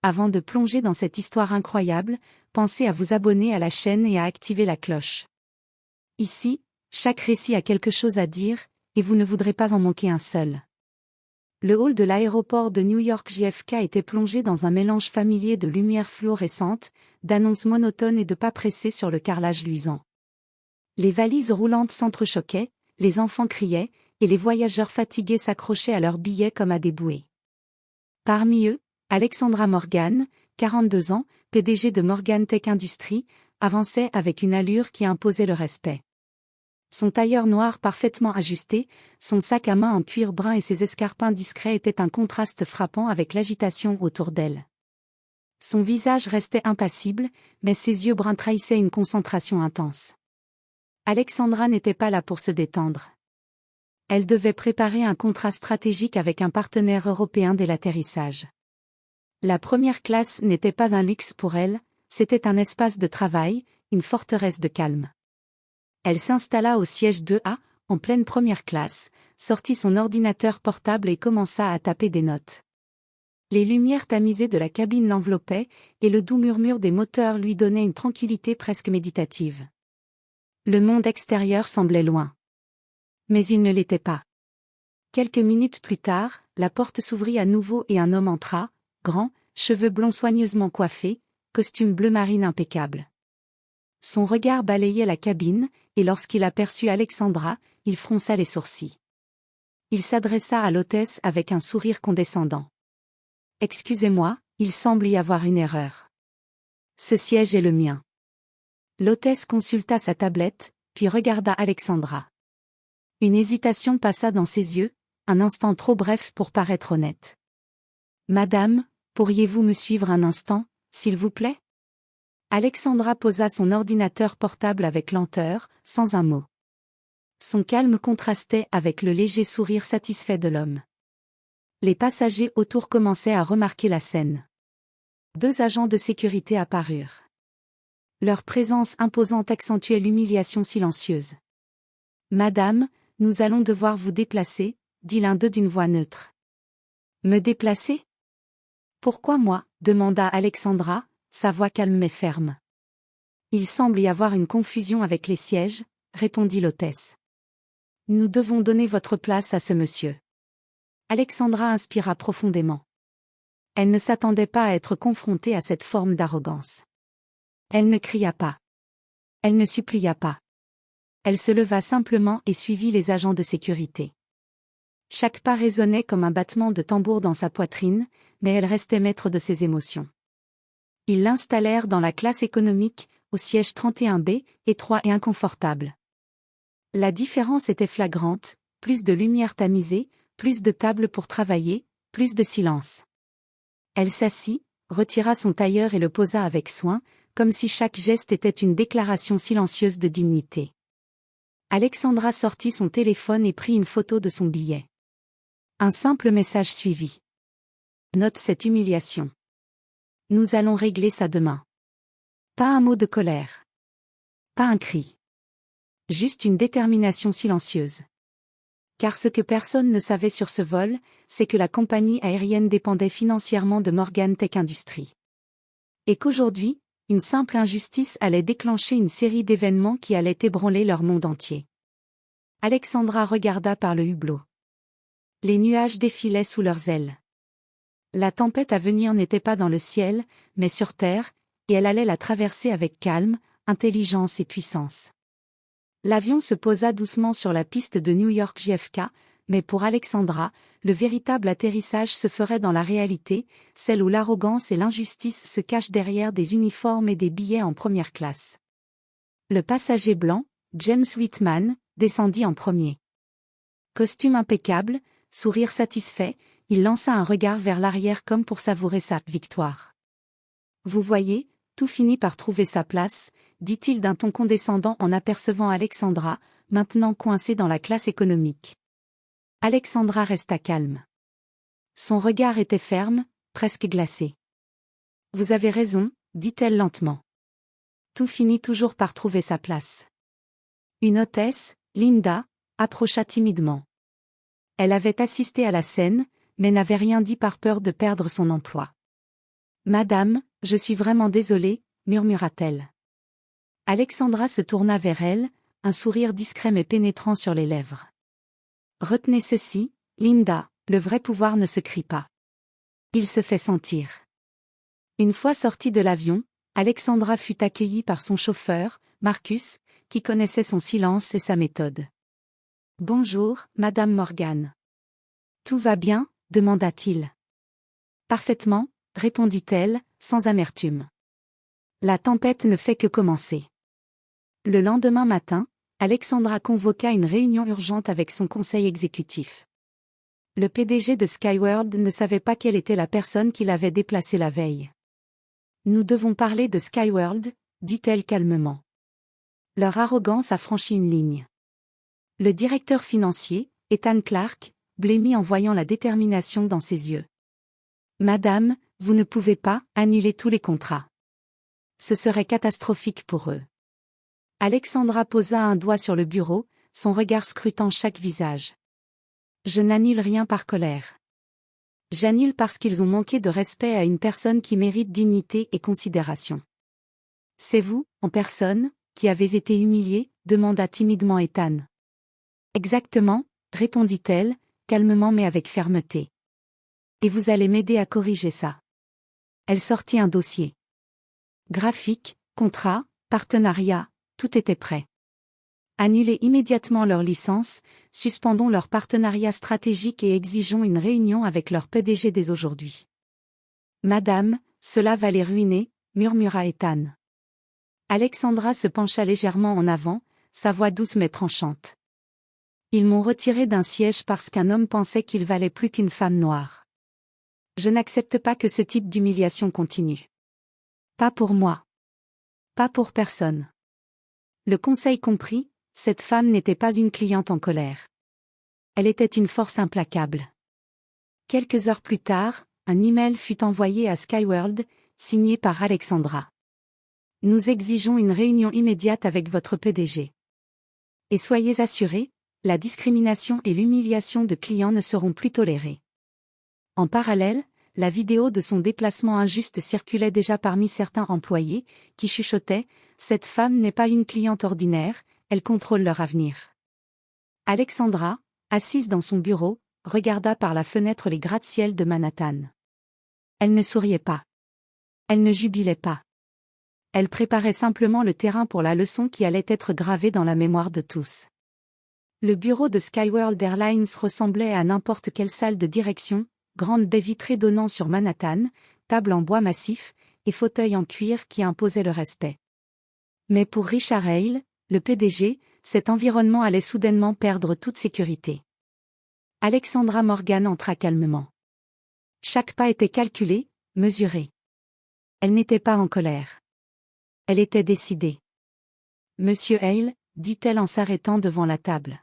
Avant de plonger dans cette histoire incroyable, pensez à vous abonner à la chaîne et à activer la cloche. Ici, chaque récit a quelque chose à dire, et vous ne voudrez pas en manquer un seul. Le hall de l'aéroport de New York JFK était plongé dans un mélange familier de lumières fluorescentes, d'annonces monotones et de pas pressés sur le carrelage luisant. Les valises roulantes s'entrechoquaient, les enfants criaient, et les voyageurs fatigués s'accrochaient à leurs billets comme à des bouées. Parmi eux, Alexandra Morgan, 42 ans, PDG de Morgan Tech Industries, avançait avec une allure qui imposait le respect. Son tailleur noir parfaitement ajusté, son sac à main en cuir brun et ses escarpins discrets étaient un contraste frappant avec l'agitation autour d'elle. Son visage restait impassible, mais ses yeux bruns trahissaient une concentration intense. Alexandra n'était pas là pour se détendre. Elle devait préparer un contrat stratégique avec un partenaire européen dès l'atterrissage. La première classe n'était pas un luxe pour elle, c'était un espace de travail, une forteresse de calme. Elle s'installa au siège 2A, en pleine première classe, sortit son ordinateur portable et commença à taper des notes. Les lumières tamisées de la cabine l'enveloppaient, et le doux murmure des moteurs lui donnait une tranquillité presque méditative. Le monde extérieur semblait loin. Mais il ne l'était pas. Quelques minutes plus tard, la porte s'ouvrit à nouveau et un homme entra, grand, cheveux blonds soigneusement coiffés, costume bleu marine impeccable. Son regard balayait la cabine, et lorsqu'il aperçut Alexandra, il fronça les sourcils. Il s'adressa à l'hôtesse avec un sourire condescendant. « Excusez-moi, il semble y avoir une erreur. Ce siège est le mien. » L'hôtesse consulta sa tablette, puis regarda Alexandra. Une hésitation passa dans ses yeux, un instant trop bref pour paraître honnête. « Madame, pourriez-vous me suivre un instant, s'il vous plaît ?» Alexandra posa son ordinateur portable avec lenteur, sans un mot. Son calme contrastait avec le léger sourire satisfait de l'homme. Les passagers autour commençaient à remarquer la scène. 2 agents de sécurité apparurent. Leur présence imposante accentuait l'humiliation silencieuse. « Madame, nous allons devoir vous déplacer, » dit l'un d'eux d'une voix neutre. « Me déplacer ? Pourquoi moi ? » demanda Alexandra, sa voix calme mais ferme. « Il semble y avoir une confusion avec les sièges, » répondit l'hôtesse. « Nous devons donner votre place à ce monsieur. » Alexandra inspira profondément. Elle ne s'attendait pas à être confrontée à cette forme d'arrogance. Elle ne cria pas. Elle ne supplia pas. Elle se leva simplement et suivit les agents de sécurité. Chaque pas résonnait comme un battement de tambour dans sa poitrine, mais elle restait maître de ses émotions. Ils l'installèrent dans la classe économique, au siège 31B, étroit et inconfortable. La différence était flagrante, plus de lumière tamisée, plus de tables pour travailler, plus de silence. Elle s'assit, retira son tailleur et le posa avec soin, comme si chaque geste était une déclaration silencieuse de dignité. Alexandra sortit son téléphone et prit une photo de son billet. Un simple message suivit. Note cette humiliation. Nous allons régler ça demain. Pas un mot de colère. Pas un cri. Juste une détermination silencieuse. Car ce que personne ne savait sur ce vol, c'est que la compagnie aérienne dépendait financièrement de Morgan Tech Industries. Et qu'aujourd'hui, une simple injustice allait déclencher une série d'événements qui allaient ébranler leur monde entier. Alexandra regarda par le hublot. Les nuages défilaient sous leurs ailes. La tempête à venir n'était pas dans le ciel, mais sur terre, et elle allait la traverser avec calme, intelligence et puissance. L'avion se posa doucement sur la piste de New York JFK, mais pour Alexandra, le véritable atterrissage se ferait dans la réalité, celle où l'arrogance et l'injustice se cachent derrière des uniformes et des billets en première classe. Le passager blanc, James Whitman, descendit en premier. Costume impeccable, sourire satisfait, il lança un regard vers l'arrière comme pour savourer sa victoire. « Vous voyez, tout finit par trouver sa place », dit-il d'un ton condescendant en apercevant Alexandra, maintenant coincée dans la classe économique. Alexandra resta calme. Son regard était ferme, presque glacé. « Vous avez raison, » dit-elle lentement. Tout finit toujours par trouver sa place. Une hôtesse, Linda, approcha timidement. Elle avait assisté à la scène, mais n'avait rien dit par peur de perdre son emploi. Madame, je suis vraiment désolée, murmura-t-elle. Alexandra se tourna vers elle, un sourire discret mais pénétrant sur les lèvres. Retenez ceci, Linda, le vrai pouvoir ne se crie pas. Il se fait sentir. Une fois sortie de l'avion, Alexandra fut accueillie par son chauffeur, Marcus, qui connaissait son silence et sa méthode. Bonjour, Madame Morgan. Tout va bien, demanda-t-il. Parfaitement, répondit-elle, sans amertume. La tempête ne fait que commencer. Le lendemain matin, Alexandra convoqua une réunion urgente avec son conseil exécutif. Le PDG de Skyworld ne savait pas quelle était la personne qui l'avait déplacé la veille. Nous devons parler de Skyworld, dit-elle calmement. Leur arrogance a franchi une ligne. Le directeur financier, Ethan Clark, blêmit en voyant la détermination dans ses yeux. Madame, vous ne pouvez pas annuler tous les contrats. Ce serait catastrophique pour eux. Alexandra posa un doigt sur le bureau, son regard scrutant chaque visage. Je n'annule rien par colère. J'annule parce qu'ils ont manqué de respect à une personne qui mérite dignité et considération. C'est vous, en personne, qui avez été humilié, demanda timidement Ethan. Exactement, répondit-elle, calmement mais avec fermeté. Et vous allez m'aider à corriger ça. Elle sortit un dossier. Graphique, contrat, partenariat, tout était prêt. Annulez immédiatement leur licence, suspendons leur partenariat stratégique et exigeons une réunion avec leur PDG dès aujourd'hui. Madame, cela va les ruiner, murmura Ethan. Alexandra se pencha légèrement en avant, sa voix douce mais tranchante. Ils m'ont retiré d'un siège parce qu'un homme pensait qu'il valait plus qu'une femme noire. Je n'accepte pas que ce type d'humiliation continue. Pas pour moi. Pas pour personne. Le conseil compris, cette femme n'était pas une cliente en colère. Elle était une force implacable. Quelques heures plus tard, un email fut envoyé à Skyworld, signé par Alexandra. Nous exigeons une réunion immédiate avec votre PDG. Et soyez assurés, la discrimination et l'humiliation de clients ne seront plus tolérées. En parallèle, la vidéo de son déplacement injuste circulait déjà parmi certains employés, qui chuchotaient « Cette femme n'est pas une cliente ordinaire, elle contrôle leur avenir ». Alexandra, assise dans son bureau, regarda par la fenêtre les gratte-ciel de Manhattan. Elle ne souriait pas. Elle ne jubilait pas. Elle préparait simplement le terrain pour la leçon qui allait être gravée dans la mémoire de tous. Le bureau de Skyworld Airlines ressemblait à n'importe quelle salle de direction, grande baie vitrée donnant sur Manhattan, table en bois massif, et fauteuil en cuir qui imposaient le respect. Mais pour Richard Hale, le PDG, cet environnement allait soudainement perdre toute sécurité. Alexandra Morgan entra calmement. Chaque pas était calculé, mesuré. Elle n'était pas en colère. Elle était décidée. Monsieur Hale, dit-elle en s'arrêtant devant la table.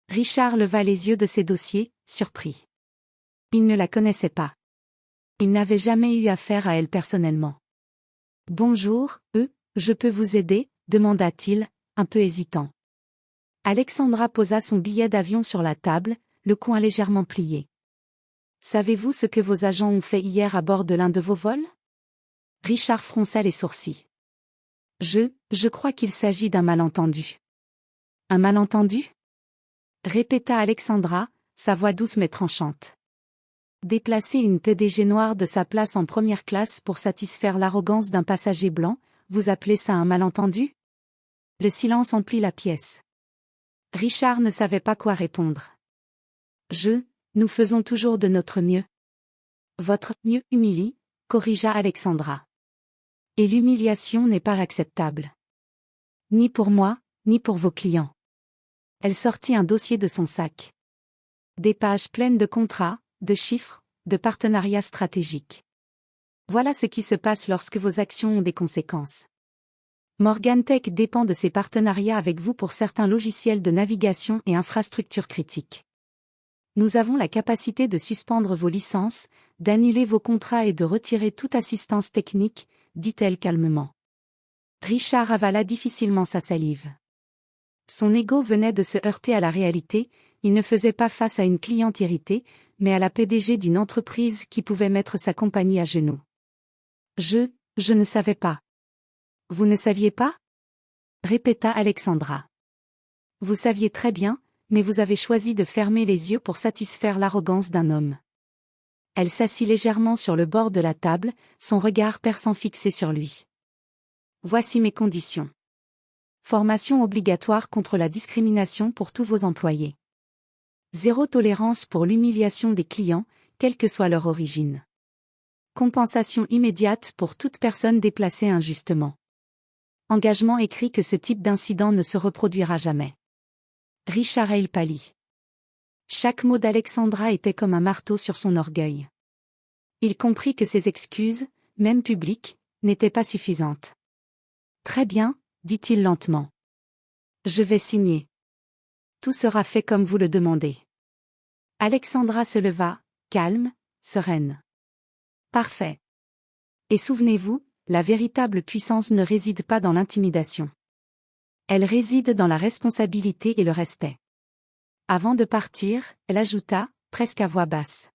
Richard leva les yeux de ses dossiers, surpris. Il ne la connaissait pas. Il n'avait jamais eu affaire à elle personnellement. Bonjour, je peux vous aider, demanda-t-il, un peu hésitant. Alexandra posa son billet d'avion sur la table, le coin légèrement plié. Savez-vous ce que vos agents ont fait hier à bord de l'un de vos vols? Richard fronça les sourcils. Je crois qu'il s'agit d'un malentendu. Un malentendu? Répéta Alexandra, sa voix douce mais tranchante. Déplacer une PDG noire de sa place en première classe pour satisfaire l'arrogance d'un passager blanc, vous appelez ça un malentendu? Le silence emplit la pièce. Richard ne savait pas quoi répondre. Nous faisons toujours de notre mieux. Votre mieux humilie, corrigea Alexandra. Et l'humiliation n'est pas acceptable. Ni pour moi, ni pour vos clients. Elle sortit un dossier de son sac. Des pages pleines de contrats, de chiffres, de partenariats stratégiques. Voilà ce qui se passe lorsque vos actions ont des conséquences. Morgan Tech dépend de ses partenariats avec vous pour certains logiciels de navigation et infrastructures critiques. Nous avons la capacité de suspendre vos licences, d'annuler vos contrats et de retirer toute assistance technique, dit-elle calmement. Richard avala difficilement sa salive. Son ego venait de se heurter à la réalité, il ne faisait pas face à une cliente irritée, mais à la PDG d'une entreprise qui pouvait mettre sa compagnie à genoux. Je ne savais pas. Vous ne saviez pas? Répéta Alexandra. Vous saviez très bien, mais vous avez choisi de fermer les yeux pour satisfaire l'arrogance d'un homme. Elle s'assit légèrement sur le bord de la table, son regard perçant fixé sur lui. Voici mes conditions. Formation obligatoire contre la discrimination pour tous vos employés. Zéro tolérance pour l'humiliation des clients, quelle que soit leur origine. Compensation immédiate pour toute personne déplacée injustement. Engagement écrit que ce type d'incident ne se reproduira jamais. Richard Hale pâlit. Chaque mot d'Alexandra était comme un marteau sur son orgueil. Il comprit que ses excuses, même publiques, n'étaient pas suffisantes. Très bien, dit-il lentement. Je vais signer. Tout sera fait comme vous le demandez. Alexandra se leva, calme, sereine. Parfait. Et souvenez-vous, la véritable puissance ne réside pas dans l'intimidation. Elle réside dans la responsabilité et le respect. Avant de partir, elle ajouta, presque à voix basse.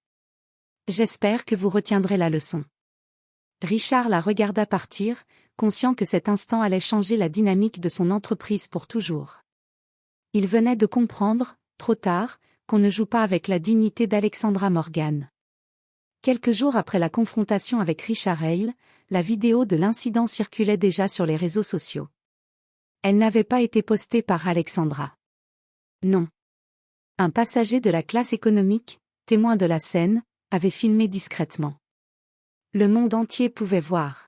J'espère que vous retiendrez la leçon. Richard la regarda partir, conscient que cet instant allait changer la dynamique de son entreprise pour toujours. Il venait de comprendre, trop tard, qu'on ne joue pas avec la dignité d'Alexandra Morgan. Quelques jours après la confrontation avec Richard Hale, la vidéo de l'incident circulait déjà sur les réseaux sociaux. Elle n'avait pas été postée par Alexandra. Non. Un passager de la classe économique, témoin de la scène, avait filmé discrètement. Le monde entier pouvait voir.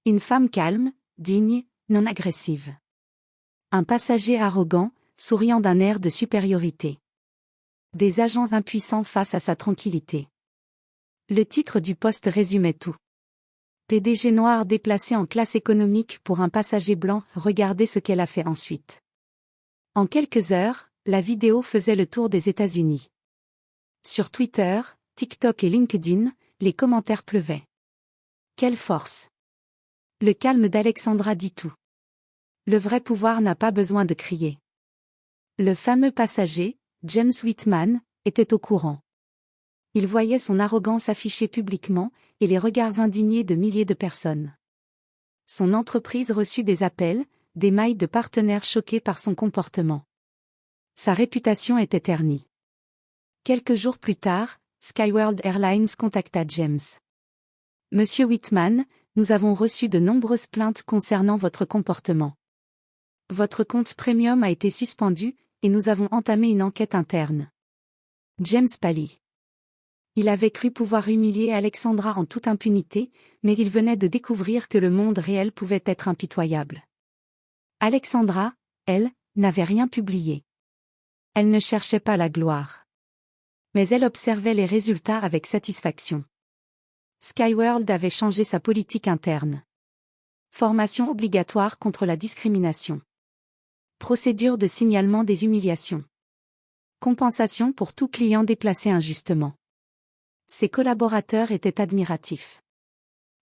Une femme calme, digne, non agressive. Un passager arrogant, souriant d'un air de supériorité. Des agents impuissants face à sa tranquillité. Le titre du post résumait tout. PDG noir déplacé en classe économique pour un passager blanc, regardez ce qu'elle a fait ensuite. En quelques heures, la vidéo faisait le tour des États-Unis. Sur Twitter, TikTok et LinkedIn, les commentaires pleuvaient. Quelle force! Le calme d'Alexandra dit tout. Le vrai pouvoir n'a pas besoin de crier. Le fameux passager, James Whitman, était au courant. Il voyait son arrogance affichée publiquement, et les regards indignés de milliers de personnes. Son entreprise reçut des appels, des mails de partenaires choqués par son comportement. Sa réputation était ternie. Quelques jours plus tard, Skyworld Airlines contacta James. Monsieur Whitman, nous avons reçu de nombreuses plaintes concernant votre comportement. Votre compte premium a été suspendu, et nous avons entamé une enquête interne. James pâlit. Il avait cru pouvoir humilier Alexandra en toute impunité, mais il venait de découvrir que le monde réel pouvait être impitoyable. Alexandra, elle, n'avait rien publié. Elle ne cherchait pas la gloire. Mais elle observait les résultats avec satisfaction. Skyworld avait changé sa politique interne. Formation obligatoire contre la discrimination. Procédure de signalement des humiliations. Compensation pour tout client déplacé injustement. Ses collaborateurs étaient admiratifs.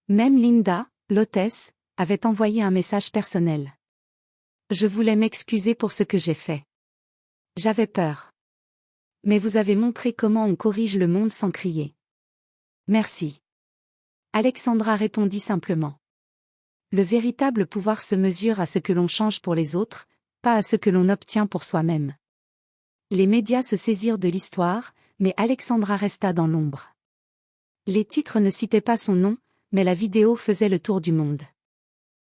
Même Linda, l'hôtesse, avait envoyé un message personnel. Je voulais m'excuser pour ce que j'ai fait. J'avais peur. Mais vous avez montré comment on corrige le monde sans crier. Merci. Alexandra répondit simplement. Le véritable pouvoir se mesure à ce que l'on change pour les autres, pas à ce que l'on obtient pour soi-même. Les médias se saisirent de l'histoire, mais Alexandra resta dans l'ombre. Les titres ne citaient pas son nom, mais la vidéo faisait le tour du monde.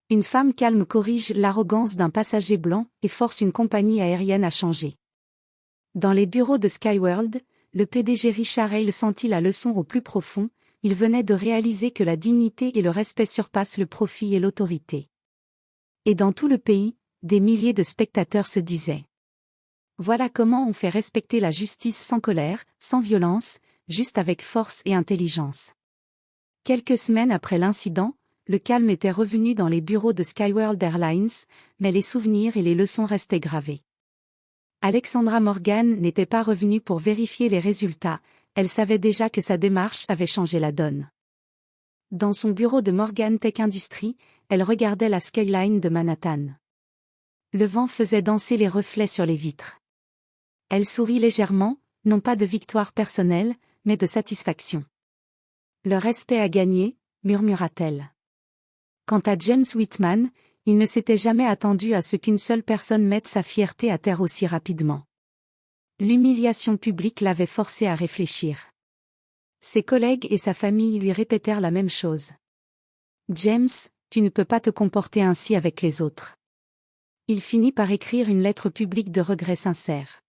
Une femme calme corrige l'arrogance d'un passager blanc et force une compagnie aérienne à changer. Dans les bureaux de Skyworld, le PDG Richard Hale sentit la leçon au plus profond, il venait de réaliser que la dignité et le respect surpassent le profit et l'autorité. Et dans tout le pays, des milliers de spectateurs se disaient. Voilà comment on fait respecter la justice sans colère, sans violence, juste avec force et intelligence. Quelques semaines après l'incident, le calme était revenu dans les bureaux de Skyworld Airlines, mais les souvenirs et les leçons restaient gravés. Alexandra Morgan n'était pas revenue pour vérifier les résultats, elle savait déjà que sa démarche avait changé la donne. Dans son bureau de Morgan Tech Industries, elle regardait la skyline de Manhattan. Le vent faisait danser les reflets sur les vitres. Elle sourit légèrement, non pas de victoire personnelle, mais de satisfaction. Le respect a gagné, murmura-t-elle. Quant à James Whitman, il ne s'était jamais attendu à ce qu'une seule personne mette sa fierté à terre aussi rapidement. L'humiliation publique l'avait forcé à réfléchir. Ses collègues et sa famille lui répétèrent la même chose. James, tu ne peux pas te comporter ainsi avec les autres. Il finit par écrire une lettre publique de regret sincère.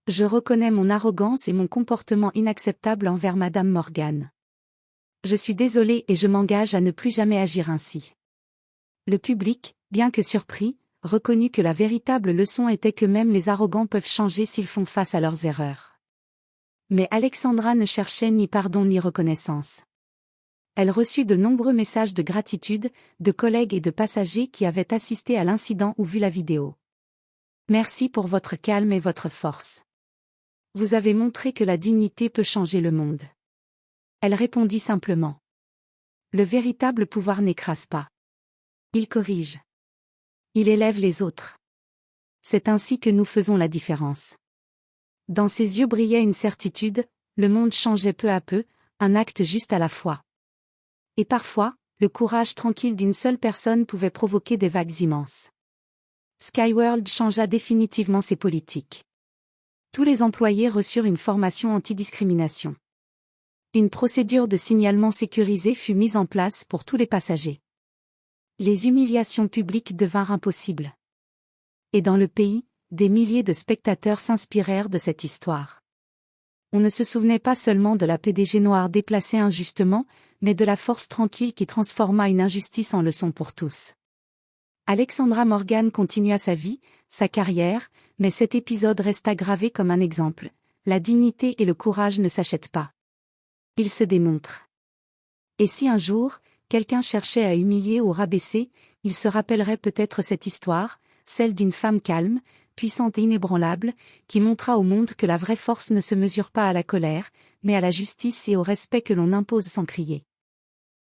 Je reconnais mon arrogance et mon comportement inacceptable envers Madame Morgan. Je suis désolé et je m'engage à ne plus jamais agir ainsi. Le public, bien que surpris, reconnut que la véritable leçon était que même les arrogants peuvent changer s'ils font face à leurs erreurs. Mais Alexandra ne cherchait ni pardon ni reconnaissance. Elle reçut de nombreux messages de gratitude, de collègues et de passagers qui avaient assisté à l'incident ou vu la vidéo. Merci pour votre calme et votre force. Vous avez montré que la dignité peut changer le monde. Elle répondit simplement. Le véritable pouvoir n'écrase pas. Il corrige. Il élève les autres. C'est ainsi que nous faisons la différence. Dans ses yeux brillait une certitude, le monde changeait peu à peu, un acte juste à la fois. Et parfois, le courage tranquille d'une seule personne pouvait provoquer des vagues immenses. Skyworld changea définitivement ses politiques. Tous les employés reçurent une formation antidiscrimination. Une procédure de signalement sécurisée fut mise en place pour tous les passagers. Les humiliations publiques devinrent impossibles. Et dans le pays, des milliers de spectateurs s'inspirèrent de cette histoire. On ne se souvenait pas seulement de la PDG noire déplacée injustement, mais de la force tranquille qui transforma une injustice en leçon pour tous. Alexandra Morgan continua sa vie, sa carrière, mais cet épisode resta gravé comme un exemple. La dignité et le courage ne s'achètent pas. Ils se démontrent. Et si un jour, quelqu'un cherchait à humilier ou rabaisser, il se rappellerait peut-être cette histoire, celle d'une femme calme, puissante et inébranlable, qui montra au monde que la vraie force ne se mesure pas à la colère, mais à la justice et au respect que l'on impose sans crier.